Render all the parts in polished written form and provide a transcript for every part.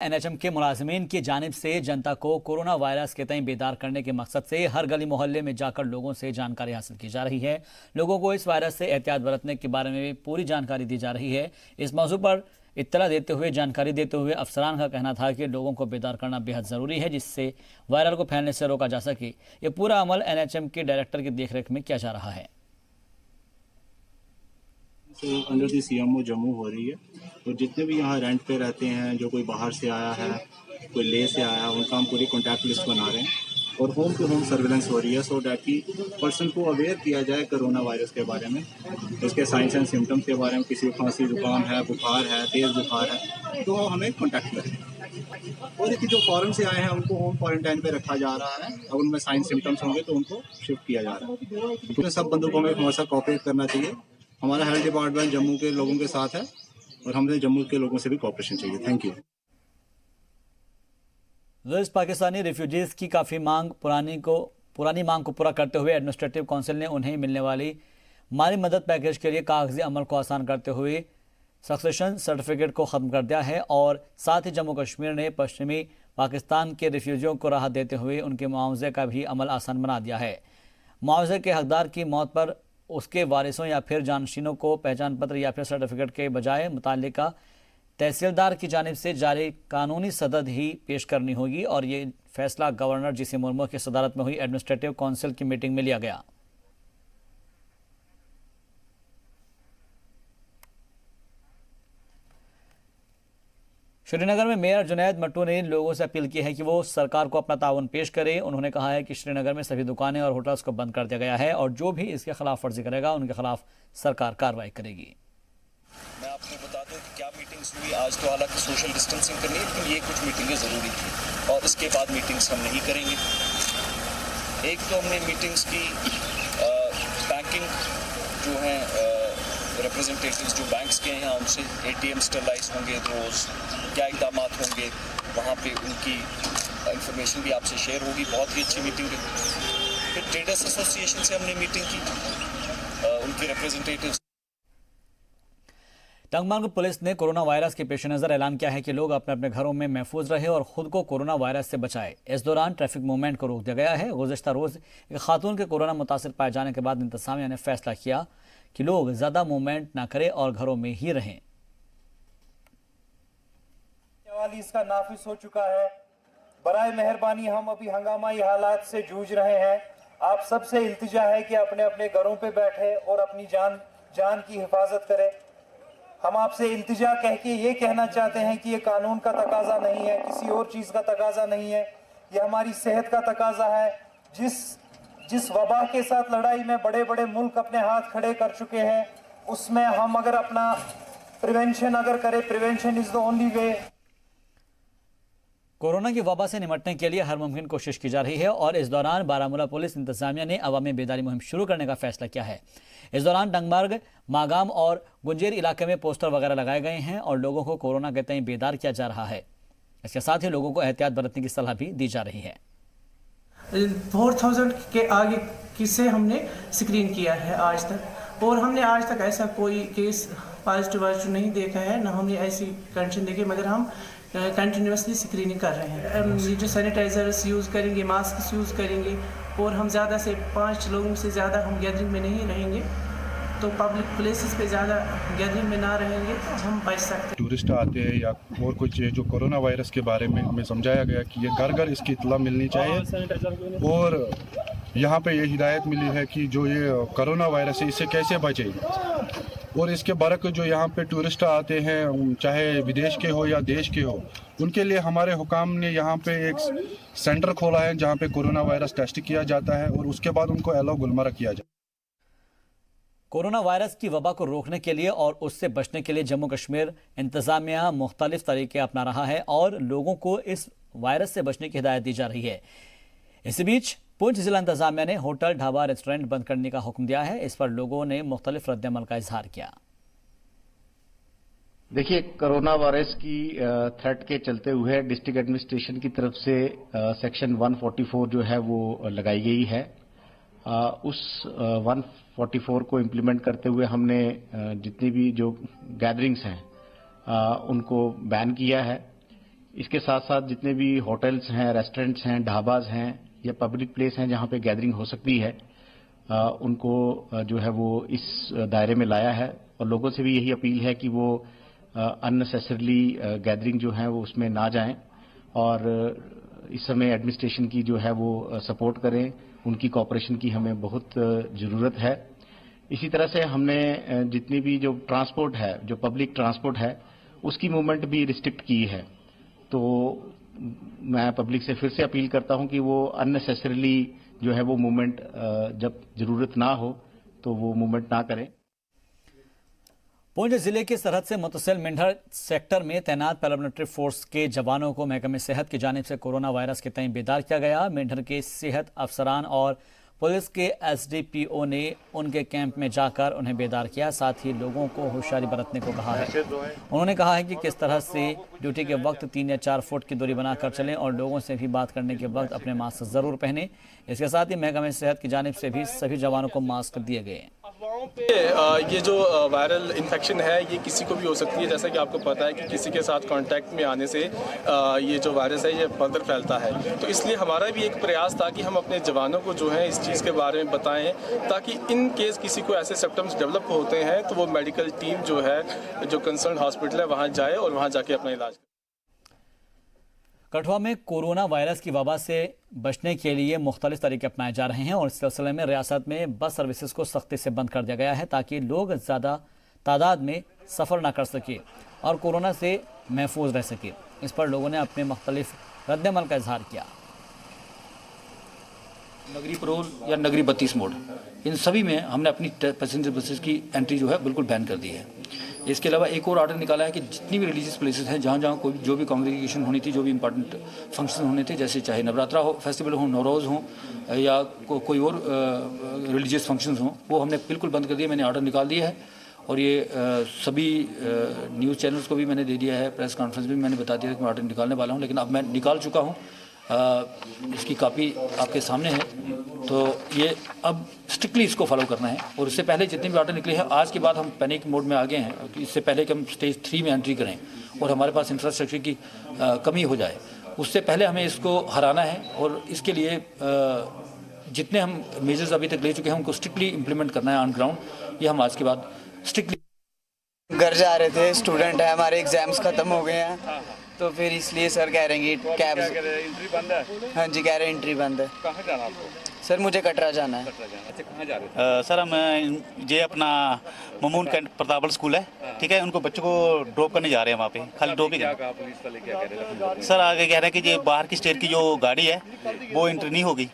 NHM के मुलाजिमीन की जानिब से जनता को कोरोना वायरस के तय बेदार करने के मकसद से हर गली मोहल्ले में जाकर लोगों से जानकारी हासिल की जा रही है। लोगों को इस वायरस से एहतियात बरतने के बारे में पूरी जानकारी दी जा रही है। इस मौजू पर इत्तला देते हुए जानकारी देते हुए अफसरान का कहना था कि लोगों को बेदार करना बेहद ज़रूरी है, जिससे वायरल को फैलने से रोका जा सके। ये पूरा अमल एनएचएम के डायरेक्टर की देखरेख में किया जा रहा है। अंडर दी सीएमओ जम्मू हो रही है, और जितने भी यहाँ रेंट पे रहते हैं, जो कोई बाहर से आया है, कोई ले से आया है, उनका हम पूरी कॉन्टैक्ट लिस्ट बना रहे हैं और होम टू होम सर्विलेंस हो रही है, सो डैट कि पर्सन को अवेयर किया जाए कोरोना वायरस के बारे में, इसके साइंस एंड सिम्टम्स के बारे में। किसी को खांसी जुकाम है, बुखार है, तेज़ बुखार है, तो हमें कॉन्टैक्ट करें। और कि जो फॉरेन से आए हैं उनको होम क्वारंटाइन पे रखा जा रहा है। अब उनमें साइंस सिम्टम्स होंगे तो उनको शिफ्ट किया जा रहा है। तो सब बंदों को हमें हमेशा कोऑपरेट करना चाहिए। हमारा हेल्थ डिपार्टमेंट जम्मू के लोगों के साथ है और हमें जम्मू के लोगों से भी कोऑपरेशन चाहिए। Thank you. West Pakistani refugees की काफ़ी पुरानी मांग को पूरा करते हुए एडमिनिस्ट्रेटिव काउंसिल ने उन्हें मिलने वाली माली मदद पैकेज के लिए कागजी अमल को आसान करते हुए सक्सेशन सर्टिफिकेट को ख़त्म कर दिया है और साथ ही जम्मू कश्मीर ने पश्चिमी पाकिस्तान के रिफ्यूजियों को राहत देते हुए उनके मुआवजे का भी अमल आसान बना दिया है। मुआवजे के हकदार की मौत पर उसके वारिसों या फिर जानशीनों को पहचान पत्र या फिर सर्टिफिकेट के बजाय मुताल्लिका तहसीलदार की जानिब से जारी कानूनी सदद ही पेश करनी होगी और ये फैसला गवर्नर जीसी मुर्मू की सदारत में हुई एडमिनिस्ट्रेटिव काउंसिल की मीटिंग में लिया गया। श्रीनगर में मेयर जुनैद मट्टू ने लोगों से अपील की है कि वो सरकार को अपना ताउन पेश करें। उन्होंने कहा है कि श्रीनगर में सभी दुकानें और होटल्स को बंद कर दिया गया है और जो भी इसके खिलाफ वर्जी करेगा उनके खिलाफ सरकार कार्रवाई करेगी। मैं आपको बता दूं कि क्या मीटिंग्स हुई आज, तो हालांकि सोशल डिस्टेंसिंग करनी है, लेकिन ये कुछ मीटिंगें ज़रूरी थी और इसके बाद मीटिंग्स हम नहीं करेंगे। एक तो हमने मीटिंग्स की बैंकिंग जो हैं रिप्रेजेंटेटिव्स जो बैंक्स के हैं उनसे, एटीएम स्टरलाइज होंगे रोज़, क्या इक़दाम होंगे वहाँ पे उनकी इंफॉर्मेशन भी आपसे शेयर होगी। बहुत ही अच्छी मीटिंग है। फिर ट्रेडर्स एसोसिएशन से हमने मीटिंग की, उनके रिप्रेजेंटेटिव्स। टंगमार्ग पुलिस ने कोरोना वायरस के पेश नज़र ऐलान किया है कि लोग अपने अपने घरों में महफूज रहे और खुद को कोरोना वायरस से बचाए। इस दौरान ट्रैफिक मूवमेंट को रोक दिया गया है। गुज़िश्ता रोज़ एक खातून के कोरोना मुतासिर पाए जाने के बाद इंतज़ामिया ने फैसला किया कि लोग ज़्यादा मूवमेंट ना करें और घरों में ही रहें। इसका नाफिज हो चुका है। बराए मेहरबानी हम अभी हंगामाई हालात से जूझ रहे हैं। आप सबसे इल्तिजा है कि अपने अपने घरों पे बैठे और अपनी जान की हिफाजत करें। हम आपसे इल्तिजा कह के ये कहना चाहते हैं कि ये कानून का तकाजा नहीं है, किसी और चीज़ का तकाजा नहीं है, ये हमारी सेहत का तकाजा है। जिस वबा के साथ लड़ाई में बड़े बड़े मुल्क अपने हाथ खड़े कर चुके हैं, उसमें हम अगर अपना प्रिवेंशन अगर करें, prevention is the only way. Corona की वबा से निपटने के लिए हर मुमकिन कोशिश की जा रही है और इस दौरान बारामूला पुलिस इंतजामिया ने अवामी बेदारी मुहिम शुरू करने का फैसला किया है। इस दौरान टंगमार्ग, मागाम और गुंजेर इलाके में पोस्टर वगैरह लगाए गए हैं और लोगों को कोरोना के तय बेदार किया जा रहा है। इसके साथ ही लोगों को एहतियात बरतने की सलाह भी दी जा रही है। 4000 के आगे किसे हमने स्क्रीन किया है आज तक, और हमने आज तक ऐसा कोई केस पॉजिटिव नहीं देखा है, ना हमने ऐसी कंडीशन देखी, मगर हम कंटिन्यूसली स्क्रीनिंग कर रहे हैं। ये जो सैनिटाइजर्स यूज़ करेंगे, मास्क यूज़ करेंगे और हम ज़्यादा से 5 लोगों से ज़्यादा हम गैदरिंग में नहीं रहेंगे, तो पब्लिक प्लेसेस पे ज़्यादा गैदरिंग में ना रहेंगे तो हम बच सकते हैं। टूरिस्ट आते हैं या और कुछ जो कोरोना वायरस के बारे में हमें समझाया गया कि ये घर घर इसकी इत्तला मिलनी चाहिए और यहाँ पे ये हिदायत मिली है कि जो ये कोरोना वायरस है इससे कैसे बचेंगे। और इसके बरक जो यहाँ पे टूरिस्ट आते हैं, चाहे विदेश के हो या देश के हो, उनके लिए हमारे हुकाम ने यहाँ पे एक सेंटर खोला है जहाँ पे कोरोना वायरस टेस्ट किया जाता है और उसके बाद उनको अलाउ गुलमर्ग किया जाए। कोरोना वायरस की वबा को रोकने के लिए और उससे बचने के लिए जम्मू कश्मीर इंतजामिया मुख्तलिफ तरीके अपना रहा है और लोगों को इस वायरस से बचने की हिदायत दी जा रही है। इसी बीच पुंछ जिला इंतजामिया ने होटल, ढाबा, रेस्टोरेंट बंद करने का हुक्म दिया है। इस पर लोगों ने मुख्तलिफ रद्द-ए-अमल का इजहार किया। देखिए, कोरोना वायरस की थ्रेट के चलते हुए डिस्ट्रिक्ट एडमिनिस्ट्रेशन की तरफ से सेक्शन 144 जो है वो लगाई गई है। उस 144 को इम्प्लीमेंट करते हुए हमने जितनी भी जो गैदरिंग्स हैं उनको बैन किया है। इसके साथ साथ जितने भी होटल्स हैं, रेस्टोरेंट्स हैं, ढाबाज हैं या पब्लिक प्लेस हैं जहां पे गैदरिंग हो सकती है, उनको जो है वो इस दायरे में लाया है। और लोगों से भी यही अपील है कि वो अननेसेसरली गैदरिंग जो है वो उसमें ना जाएं और इस समय एडमिनिस्ट्रेशन की जो है वो सपोर्ट करें। उनकी कोऑपरेशन की हमें बहुत ज़रूरत है। इसी तरह से हमने जितनी भी जो ट्रांसपोर्ट है, जो पब्लिक ट्रांसपोर्ट है, उसकी मूवमेंट भी रिस्ट्रिक्ट की है। तो मैं पब्लिक से फिर से अपील करता हूं कि वो अननेसेसरली जो है वो मूवमेंट, जब जरूरत ना हो तो वो मूवमेंट ना करें। पुंछ जिले की सरहद से मुतसिल मेंढर सेक्टर में तैनात पैरामिलिट्री फोर्स के जवानों को महकमे सेहत की जानिब से कोरोना वायरस के तय बेदार किया गया। मेंढर के सेहत अफसरान और पुलिस के एसडीपीओ ने उनके कैंप में जाकर उन्हें बेदार किया, साथ ही लोगों को होशियारी बरतने को कहा है। उन्होंने कहा है कि किस तरह से ड्यूटी के वक्त 3 या 4 फुट की दूरी बनाकर चलें और लोगों से भी बात करने के वक्त अपने मास्क जरूर पहनें। इसके साथ ही महकमे सेहत की जानिब से भी सभी जवानों को मास्क दिए गए। ये जो वायरल इन्फेक्शन है ये किसी को भी हो सकती है, जैसा कि आपको पता है कि किसी के साथ कांटेक्ट में आने से ये जो वायरस है ये फर्दर फैलता है। तो इसलिए हमारा भी एक प्रयास था कि हम अपने जवानों को जो है इस चीज़ के बारे में बताएं, ताकि इन केस किसी को ऐसे सिम्टम्स डेवलप होते हैं तो वो मेडिकल टीम जो है, जो कंसर्न हॉस्पिटल है, वहाँ जाए और वहाँ जाके अपना इलाज। कठुआ में कोरोना वायरस की वबा से बचने के लिए मुख्तलिफ तरीके अपनाए जा रहे हैं और इस सिलसिले में रियासत में बस सर्विसेज को सख्ती से बंद कर दिया गया है ताकि लोग ज़्यादा तादाद में सफ़र ना कर सके और कोरोना से महफूज रह सके। इस पर लोगों ने अपने मुख्तलिफ रद्दमल का इजहार किया। नगरी परोल या नगरी 32 मोड, इन सभी में हमने अपनी पैसेंजर बसेस की एंट्री जो है बिल्कुल बैन कर दी है। इसके अलावा एक और ऑर्डर निकाला है कि जितनी भी रिलीजियस प्लेसेस हैं, जहाँ जहाँ कोई जो भी कांग्रेगेशन होनी थी, जो भी इंपॉर्टेंट फंक्शन होने थे, जैसे चाहे नवरात्रा हो, फेस्टिवल हो, नौरोज़ हो या कोई और रिलीजियस फंक्शंस हों, वो हमने बिल्कुल बंद कर दिया। मैंने ऑर्डर निकाल दिया है और ये सभी न्यूज़ चैनल्स को भी मैंने दे दिया है। प्रेस कॉन्फ्रेंस में मैंने बता दिया कि मैं ऑर्डर निकालने वाला हूँ, लेकिन अब मैं निकाल चुका हूँ। इसकी कॉपी आपके सामने है। तो ये अब स्ट्रिक्टली इसको फॉलो करना है। और इससे पहले जितने भी ऑर्डर निकले हैं, आज के बाद हम पैनिक मोड में आ गए हैं। इससे पहले कि हम स्टेज 3 में एंट्री करें और हमारे पास इंफ्रास्ट्रक्चर की कमी हो जाए, उससे पहले हमें इसको हराना है। और इसके लिए जितने हम मेजर्स अभी तक ले चुके हैं उनको स्ट्रिक्टली इम्प्लीमेंट करना है ऑन ग्राउंड। ये हम आज के बाद स्ट्रिक्टली। घर जा रहे थे, स्टूडेंट है, हमारे एग्जाम्स खत्म हो गए हैं, तो फिर इसलिए सर कह रहे हैं कि कैब एंट्री बंद है। हाँ जी, कह रहे हैं एंट्री बंद है। कहाँ जाना आपको? सर मुझे कटरा जाना है। अच्छा, कहाँ जा रहे थे? सर हम ये अपना ममून प्रतापल स्कूल है, ठीक है, उनको बच्चों को ड्रॉप करने जा रहे हैं वहाँ पे। खाली ड्रॉप ही पुलिस वाले क्या कह रहे हैं? सर आगे कह रहे हैं कि ये बाहर की स्टेट की जो गाड़ी है वो एंट्री नहीं होगी,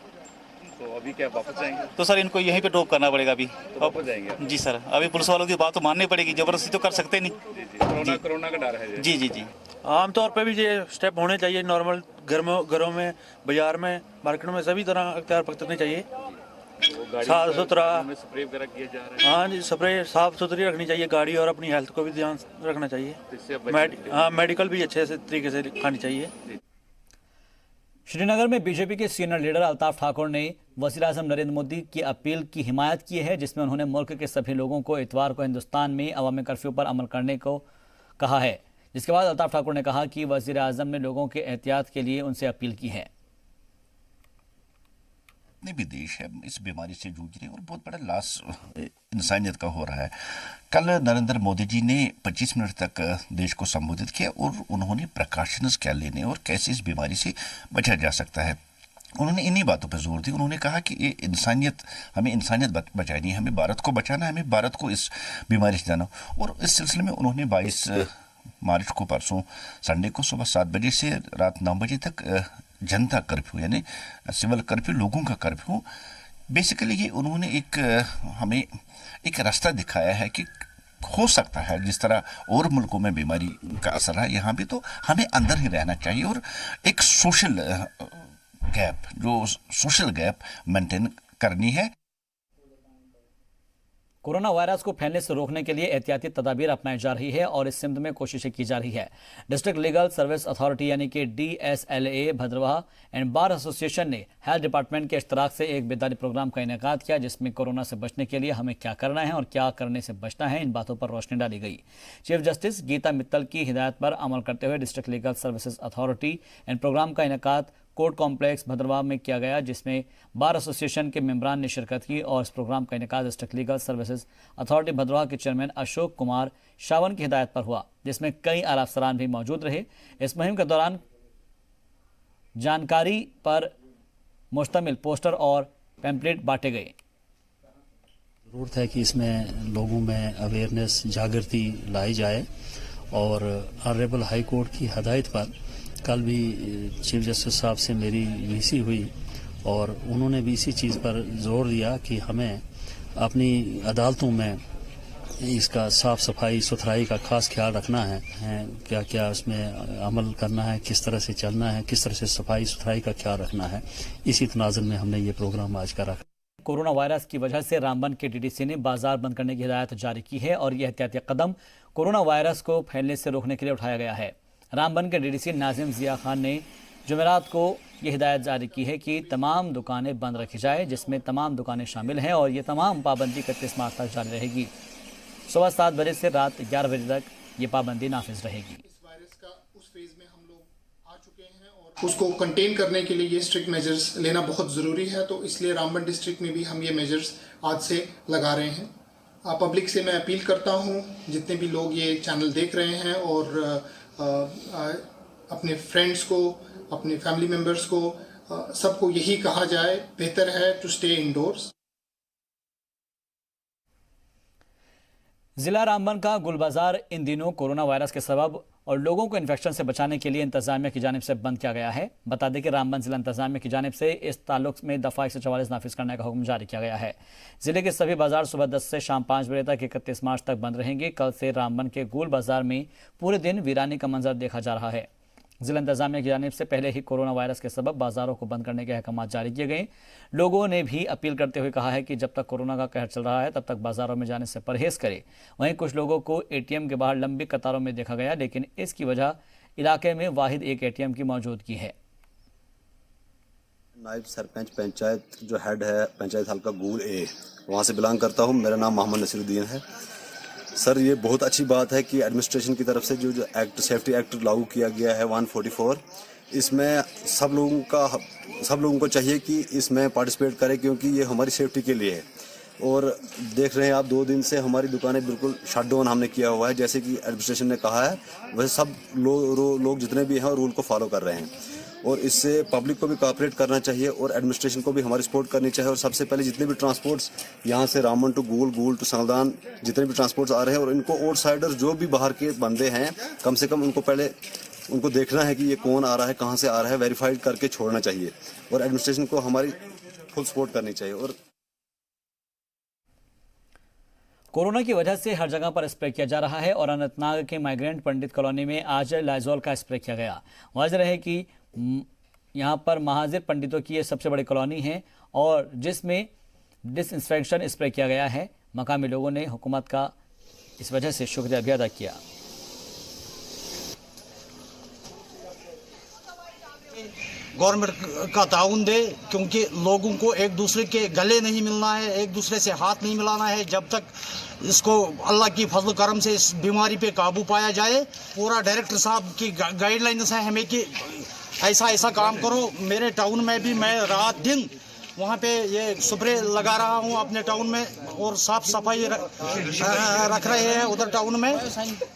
तो अभी क्या वापस जाएंगे? तो सर इनको यहीं पे ड्रॉप करना पड़ेगा अभी। तो वापस जाएंगे? जी सर, अभी पुलिस वालों की बात तो माननी पड़ेगी, जबरदस्ती तो कर सकते नहीं। कोरोना का डर है। जी जी जी, आमतौर पे भी ये स्टेप होने चाहिए। नॉर्मल घरों में, बाजार में, मार्केट में सभी तरह अख्तियार बरतने चाहिए। साफ सुथरा स्प्रे वगैरह किया जा रहा है। हाँ जी, स्प्रे साफ सुथरी रखनी चाहिए गाड़ी, और अपनी हेल्थ को भी ध्यान रखना चाहिए। हाँ, मेडिकल भी अच्छे से तरीके से खानी चाहिए। श्रीनगर में बीजेपी के सीनियर लीडर अल्ताफ ठाकुर ने वज़ीर-ए-आज़म नरेंद्र मोदी की अपील की हिमायत की है, जिसमें उन्होंने मुल्क के सभी लोगों को इतवार को हिंदुस्तान में अवामी कर्फ्यू पर अमल करने को कहा है। जिसके बाद अल्ताफ ठाकुर ने कहा कि वज़ीर-ए-आज़म ने लोगों के एहतियात के लिए उनसे अपील की है। जितने भी देश है इस बीमारी से जूझ रहे हैं और बहुत बड़ा लॉस इंसानियत का हो रहा है। कल नरेंद्र मोदी जी ने 25 मिनट तक देश को संबोधित किया और उन्होंने प्रिकॉशंस क्या लेने और कैसे इस बीमारी से बचा जा सकता है, उन्होंने इन्हीं बातों पर जोर दिया। उन्होंने कहा कि ये हमें इंसानियत बचानी है, हमें भारत को बचाना है, हमें भारत को इस बीमारी से जाना। और इस सिलसिले में उन्होंने 22 मार्च को, परसों संडे को सुबह 7 बजे से रात 9 बजे तक जनता कर्फ्यू यानी सिविल कर्फ्यू, लोगों का कर्फ्यू, बेसिकली ये उन्होंने हमें एक रास्ता दिखाया है कि हो सकता है जिस तरह और मुल्कों में बीमारी का असर है, यहाँ भी तो हमें अंदर ही रहना चाहिए और एक सोशल गैप मेंटेन करनी है। कोरोना वायरस को फैलने से रोकने के लिए एहतियाती तदाबीर अपनाई जा रही है और इस सिमत में कोशिशें की जा रही है। डिस्ट्रिक्ट लीगल सर्विस अथॉरिटी यानी कि DSLA Bhaderwah and bar association ने हेल्थ डिपार्टमेंट के इश्तराक से एक बेदारी प्रोग्राम का इनेकाद किया, जिसमें कोरोना से बचने के लिए हमें क्या करना है और क्या करने से बचना है, इन बातों पर रोशनी डाली गई। चीफ जस्टिस गीता मित्तल की हिदायत पर अमल करते हुए district legal services authority and programme का इनेकाद कोर्ट कॉम्प्लेक्स भद्रवाह में किया गया, जिसमें बार एसोसिएशन के मेंबरान ने शिरकत की और इस प्रोग्राम का इनेकाद district legal services authority Bhaderwah के चेयरमैन अशोक कुमार शावन की हिदायत पर हुआ, जिसमें कई आला अफसरान भी मौजूद रहे। इस मुहिम के दौरान जानकारी पर मुश्तमिल पोस्टर और पैम्पलेट बांटे गए। जरूरत है कि इसमें लोगों में अवेयरनेस जागृति लाई जाए और ऑनरेबल हाई कोर्ट की हदायत पर कल भी चीफ जस्टिस साहब से मेरी वीसी हुई और उन्होंने भी इसी चीज़ पर जोर दिया कि हमें अपनी अदालतों में इसका साफ सफाई सुथराई का खास ख्याल रखना है, क्या क्या उसमें अमल करना है, किस तरह से चलना है, किस तरह से सफाई सुथराई का ख्याल रखना है। इसी तनाज़ुर में हमने ये प्रोग्राम आज का रखा। कोरोना वायरस की वजह से रामबन के DDC ने बाजार बंद करने की हिदायत जारी की है और यह एहतियाती कदम कोरोना वायरस को फैलने से रोकने के लिए उठाया गया है। रामबन के DDC नाजिम जिया खान ने जुमेरात को ये हिदायत जारी की है कि तमाम दुकानें बंद रखी जाए, जिसमें तमाम दुकानें शामिल हैं और ये तमाम पाबंदी 31 मार्च तक जारी रहेगी। सुबह 7 बजे से रात 11 बजे तक ये पाबंदी नाफिज रहेगी। इस वायरस का उस फेज में हम लोग आ चुके हैं और उसको कंटेन करने के लिए ये स्ट्रिक्ट मेजर्स लेना बहुत ज़रूरी है, तो इसलिए रामबन डिस्ट्रिक्ट में भी हम ये मेजर्स आज से लगा रहे हैं। पब्लिक से मैं अपील करता हूँ, जितने भी लोग ये चैनल देख रहे हैं और अपने फ्रेंड्स को, अपने फैमिली मेम्बर्स को, सबको यही कहा जाए, बेहतर है टू स्टे इंडोर्स। जिला रामबन का गुल बाजार इन दिनों कोरोना वायरस के सबब और लोगों को इन्फेक्शन से बचाने के लिए इंतजामिया की जानिब से बंद किया गया है। बता दें कि रामबन जिला इंतजामिया की जानिब से इस ताल्लुक में दफ़ा 144 नाफिज करने का हुक्म जारी किया गया है। जिले के सभी बाजार सुबह 10 से शाम 5 बजे तक 31 मार्च तक बंद रहेंगे। कल से रामबन के गुल बाजार में पूरे दिन वीरानी का मंजर देखा जा रहा है। जिला इंतजामिया की जानिब से पहले ही कोरोना वायरस के सबब बाजारों को बंद करने के अहकाम जारी किए गए। लोगों ने भी अपील करते हुए कहा है कि जब तक कोरोना का कहर चल रहा है तब तक बाजारों में जाने से परहेज करें। वहीं कुछ लोगों को ATM के बाहर लंबी कतारों में देखा गया, लेकिन इसकी वजह इलाके में वाहिद एक ATM की मौजूदगी है। नायब सरपंच पंचायत जो हेड है पंचायत हल्का गुल A, वहाँ से बिलोंग करता हूँ। मेरा नाम मोहम्मद नसीरुद्दीन है। सर, ये बहुत अच्छी बात है कि एडमिनिस्ट्रेशन की तरफ से जो एक्ट सेफ्टी एक्ट लागू किया गया है 144, इसमें सब लोगों को चाहिए कि इसमें पार्टिसिपेट करें, क्योंकि ये हमारी सेफ्टी के लिए है। और देख रहे हैं आप 2 दिन से हमारी दुकानें बिल्कुल शट डाउन हमने किया हुआ है, जैसे कि एडमिनिस्ट्रेशन ने कहा है वैसे सब लोग जितने भी हैं रूल को फॉलो कर रहे हैं। और इससे पब्लिक को भी कोऑपरेट करना चाहिए और एडमिनिस्ट्रेशन को भी हमारी सपोर्ट करनी चाहिए। और सबसे पहले जितने भी ट्रांसपोर्ट्स यहाँ से रामबन टू गुल टू संगलदान जितने भी ट्रांसपोर्ट्स आ रहे हैं, और इनको आउटसाइडर जो भी बाहर के बंदे हैं, कम से कम उनको पहले उनको देखना है कि ये कौन आ रहा है, कहाँ से आ रहा है, वेरीफाइड करके छोड़ना चाहिए। और एडमिनिस्ट्रेशन को हमारी फुल सपोर्ट करनी चाहिए। और कोरोना की वजह से हर जगह पर स्प्रे किया जा रहा है और अनंतनाग के माइग्रेंट पंडित कॉलोनी में आज लाइजोल का स्प्रे किया गया। वाज़ेह है कि यहाँ पर महाजिर पंडितों की ये सबसे बड़ी कॉलोनी है और जिसमें डिसइंफेक्शन स्प्रे किया गया है। मकामी लोगों ने हुकूमत का इस वजह से शुक्रिया भी अदा किया। गवर्नमेंट का ताउन दे, क्योंकि लोगों को एक दूसरे के गले नहीं मिलना है, एक दूसरे से हाथ नहीं मिलाना है। जब तक इसको अल्लाह की फजल करम से इस बीमारी पे काबू पाया जाए, पूरा डायरेक्टर साहब की गाइडलाइंस है हमें कि ऐसा काम करो। मेरे टाउन में भी मैं रात दिन वहाँ पे ये स्प्रे लगा रहा हूँ अपने टाउन में और साफ सफाई रख रहे हैं उधर टाउन में।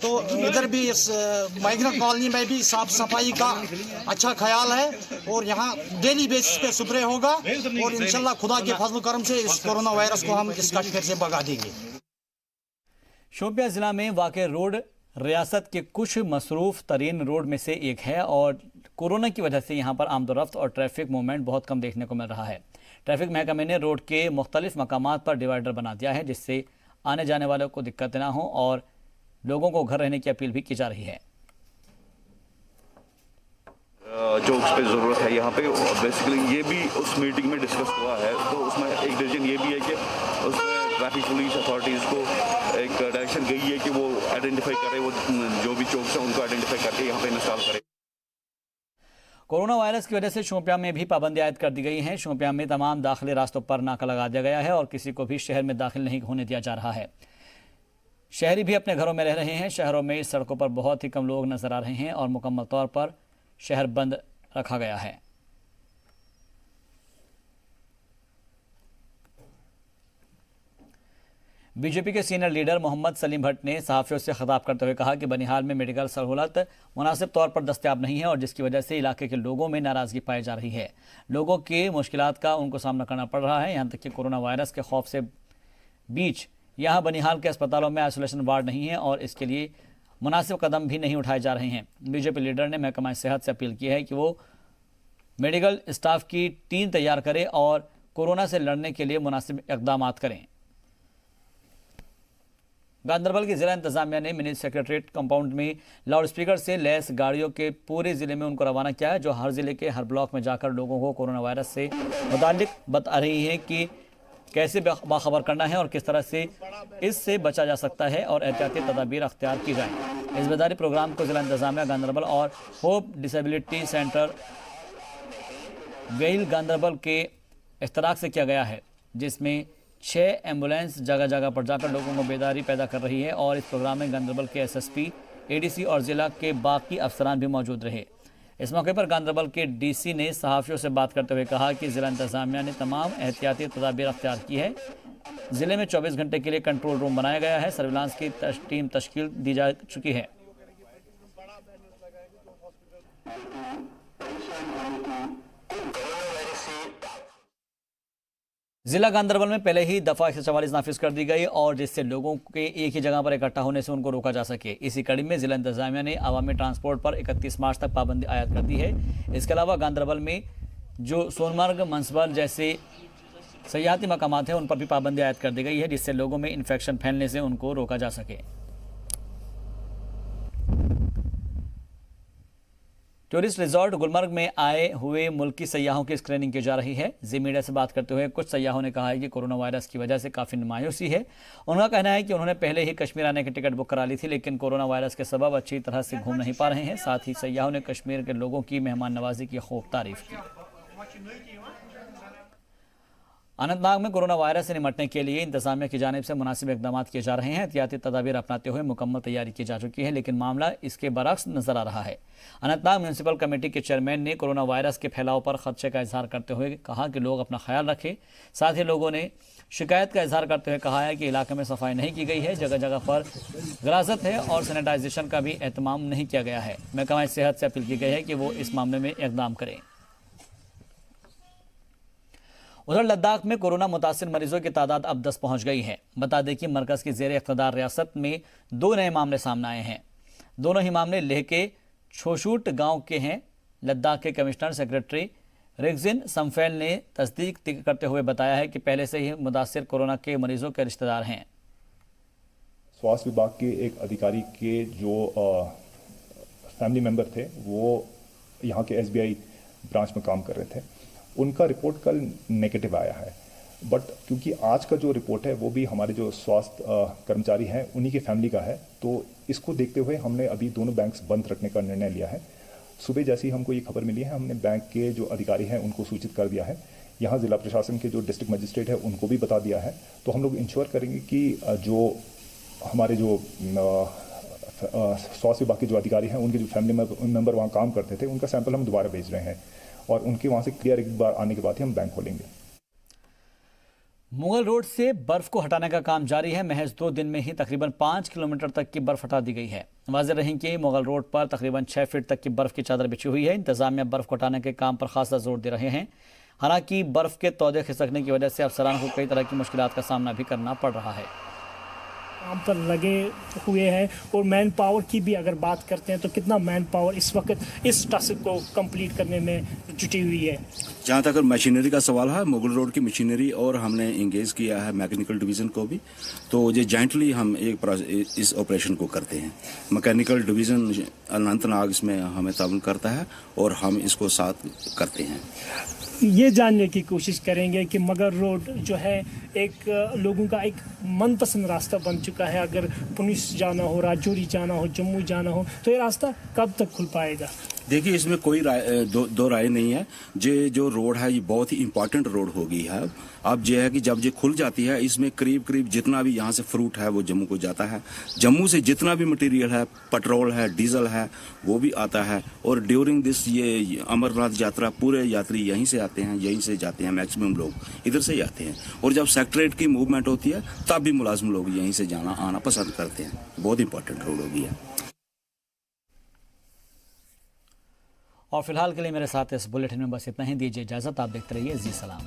तो इधर भी इस माइग्रेंट कॉलोनी में भी साफ सफाई का अच्छा ख्याल है और यहाँ डेली बेसिस पे स्प्रे होगा और इंशाल्लाह खुदा के फजल करम से इस कोरोना वायरस को हम इस कश्मीर से भगा देंगे। शोपियां जिला में वाक़ रोड रियासत के कुछ मसरूफ़ तरीन रोड में से एक है और कोरोना की वजह से यहाँ पर आमदोरफ्त और ट्रैफिक मूवमेंट बहुत कम देखने को मिल रहा है। ट्रैफिक महकमे ने रोड के मुख्तलिफ मकामात पर डिवाइडर बना दिया है, जिससे आने जाने वालों को दिक्कत ना हो और लोगों को घर रहने की अपील भी की जा रही है। जो उस पर ज़रूरत है यहाँ पे बेसिकली ये भी उस मीटिंग में डिस्कस हुआ है, तो उसमें एक डिसीजन ये भी है कि उसमें ट्रैफिक पुलिस अथॉरिटीज़ को एक डायरेक्शन गई है कि वो आइडेंटिफाई करें, वो जो भी चौक्स हैं उनको आइडेंटिफाई करके यहाँ पे इंस्टॉल करें। कोरोना वायरस की वजह से शोपियां में भी पाबंदी आयद कर दी गई है। शोपियां में तमाम दाखिली रास्तों पर नाका लगा दिया गया है और किसी को भी शहर में दाखिल नहीं होने दिया जा रहा है। शहरी भी अपने घरों में रह रहे हैं। शहरों में सड़कों पर बहुत ही कम लोग नजर आ रहे हैं और मुकम्मल तौर पर शहर बंद रखा गया है। बीजेपी के सीनियर लीडर मोहम्मद सलीम भट्ट ने सहाफ़ियों से खिताब करते हुए कहा कि बनिहाल में मेडिकल सहूलत मुनासिब तौर पर दस्तयाब नहीं है और जिसकी वजह से इलाके के लोगों में नाराज़गी पाई जा रही है। लोगों की मुश्किलात का उनको सामना करना पड़ रहा है। यहाँ तक कि कोरोना वायरस के खौफ से बीच यहाँ बनिहाल के अस्पतालों में आइसोलेशन वार्ड नहीं है और इसके लिए मुनासिब कदम भी नहीं उठाए जा रहे हैं। बीजेपी लीडर ने महकमा सेहत से अपील की है कि वो मेडिकल स्टाफ की टीम तैयार करे और कोरोना से लड़ने के लिए मुनासिब इकदाम करें। गांदरबल की जिला इंतजामिया ने मिनी सेक्रेटरीट कंपाउंड में लाउड स्पीकर से लैस गाड़ियों के पूरे जिले में उनको रवाना किया है, जो हर जिले के हर ब्लॉक में जाकर लोगों को कोरोना वायरस से मुताल्लिक बता रही है कि कैसे बाखबर करना है और किस तरह से इससे बचा जा सकता है और एहतियाती तदाबीर अख्तियार की जाए। इस बेदारी प्रोग्राम को जिला इंतजामिया गांदरबल और hope disability centre well Ganderbal के इश्तराक से किया गया है, जिसमें 6 एम्बुलेंस जगह जगह पर जाकर लोगों को बेदारी पैदा कर रही है और इस प्रोग्राम में गांदरबल के एसएसपी, एडीसी और जिला के बाकी अफसरान भी मौजूद रहे। इस मौके पर गांदरबल के डीसी ने सहाफ़ियों से बात करते हुए कहा कि जिला इंतजामिया ने तमाम एहतियाती तदाबीर अख्तियार की है। जिले में 24 घंटे के लिए कंट्रोल रूम बनाया गया है। सर्विलांस की टीम तश्कील दी जा चुकी है। जिला गांदरबल में पहले ही दफा 144 नाफिज कर दी गई और जिससे लोगों के एक ही जगह पर इकट्ठा होने से उनको रोका जा सके। इसी कड़ी में जिला इंतजामिया ने अवामी ट्रांसपोर्ट पर 31 मार्च तक पाबंदी आयद कर दी है। इसके अलावा गांदरबल में जो सोनमर्ग, मंसबल जैसे सयाहती मकामात हैं उन पर भी पाबंदी आयद कर दी गई है, जिससे लोगों में इन्फेक्शन फैलने से उनको रोका जा सके। टूरिस्ट रिजॉर्ट गुलमर्ग में आए हुए मुल्की सयाहों की स्क्रीनिंग की जा रही है। जी मीडिया से बात करते हुए कुछ सयाहों ने कहा है कि कोरोना वायरस की वजह से काफ़ी मायूसी है। उनका कहना है कि उन्होंने पहले ही कश्मीर आने की टिकट बुक करा ली थी, लेकिन कोरोना वायरस के सबब अच्छी तरह से घूम नहीं पा रहे हैं। साथ ही सयाहों ने कश्मीर के लोगों की मेहमान नवाजी की खूब तारीफ की। अनंतनाग में कोरोना वायरस से निपटने के लिए इंतजामिया की जानिब से मुनासिब इकदाम किए जा रहे हैं। एहतियाती तदाबीर अपनाते हुए मुकम्मल तैयारी की जा चुकी है, लेकिन मामला इसके बरक्स नजर आ रहा है। अनंतनाग म्यूनसिपल कमेटी के चेयरमैन ने कोरोना वायरस के फैलाव पर खदशे का इजहार करते हुए कहा कि लोग अपना ख्याल रखें। साथ ही लोगों ने शिकायत का इजहार करते हुए कहा है कि इलाके में सफाई नहीं की गई है, जगह जगह पर गराजत है और सैनिटाइजेशन का भी एहतमाम नहीं किया गया है। महकमा सेहत से अपील की गई है कि वो इस मामले में इकदाम करें। उधर लद्दाख में कोरोना मुतासिर मरीजों की तादाद अब 10 पहुंच गई है। बता दें कि मरकज की ज़ेर इक़्तिदार रियासत में 2 नए मामले सामने आए हैं। दोनों ही मामले लेह के छोशूट गांव के हैं। लद्दाख के कमिश्नर सेक्रेटरी रिगजिन समफेल ने तस्दीक करते हुए बताया है कि पहले से ही मुतासिर कोरोना के मरीजों के रिश्तेदार हैं। स्वास्थ्य विभाग के एक अधिकारी के जो फैमिली मेंबर थे वो यहाँ के SBI ब्रांच में काम कर रहे थे। उनका रिपोर्ट कल नेगेटिव आया है, बट क्योंकि आज का जो रिपोर्ट है वो भी हमारे जो स्वास्थ्य कर्मचारी हैं उन्हीं की फैमिली का है, तो इसको देखते हुए हमने अभी दोनों बैंक्स बंद रखने का निर्णय लिया है। सुबह जैसे ही हमको ये खबर मिली है हमने बैंक के जो अधिकारी हैं उनको सूचित कर दिया है। यहाँ जिला प्रशासन के जो डिस्ट्रिक्ट मजिस्ट्रेट है उनको भी बता दिया है। तो हम लोग इंश्योर करेंगे कि जो हमारे जो स्वास्थ्य विभाग के जो अधिकारी हैं उनके जो फैमिली मेंबर वहाँ काम करते थे उनका सैंपल हम दोबारा भेज रहे हैं और उनके वहाँ से क्लियर एक बार आने के बाद ही हम बैंक खोलेंगे। मुगल रोड से बर्फ को हटाने का काम जारी है। महज 2 दिन में ही तकरीबन 5 किलोमीटर तक की बर्फ हटा दी गई है। वाज़ेह रही कि मुगल रोड पर तकरीबन 6 फीट तक की बर्फ की चादर बिछी हुई है। इंतजामिया बर्फ को हटाने के काम पर खासा जोर दे रहे हैं। हालांकि बर्फ के तौदे खिसकने की वजह से अफसरान को कई तरह की मुश्किलात का सामना भी करना पड़ रहा है। काम पर लगे हुए हैं और मैन पावर की भी अगर बात करते हैं तो कितना मैन पावर इस वक्त इस टास्क को कंप्लीट करने में जुटी हुई है। जहाँ तक मशीनरी का सवाल है, मुगल रोड की मशीनरी और हमने इंगेज किया है मैकेनिकल डिवीज़न को भी, तो ये जॉइंटली हम इस ऑपरेशन को करते हैं। मैकेनिकल डिवीज़न अनंतनाग इसमें हमें ताउन करता है और हम इसको साथ करते हैं। ये जानने की कोशिश करेंगे कि मगर रोड जो है एक लोगों का एक मनपसंद रास्ता बन चुका है। अगर पुलिस जाना हो, राजौरी जाना हो, जम्मू जाना हो, तो ये रास्ता कब तक खुल पाएगा? देखिए, इसमें कोई दो राय नहीं है। जो रोड है ये बहुत ही इंपॉर्टेंट रोड हो गई है। अब जो है कि जब ये खुल जाती है, इसमें करीब करीब जितना भी यहाँ से फ्रूट है वो जम्मू को जाता है। जम्मू से जितना भी मटेरियल है, पेट्रोल है, डीजल है, वो भी आता है। और ड्यूरिंग दिस ये अमरनाथ यात्रा पूरे यात्री यहीं से आते हैं, यहीं से जाते हैं। मैक्सिमम लोग इधर से ही आते हैं। और जब सेक्रेटरीट की मूवमेंट होती है तब भी मुलाजिम लोग यहीं से जाना आना पसंद करते हैं। बहुत इंपॉर्टेंट रोड हो गई है। और फिलहाल के लिए मेरे साथ इस बुलेटिन में बस इतना ही। दीजिए इजाजत। आप देखते रहिए जी सलाम।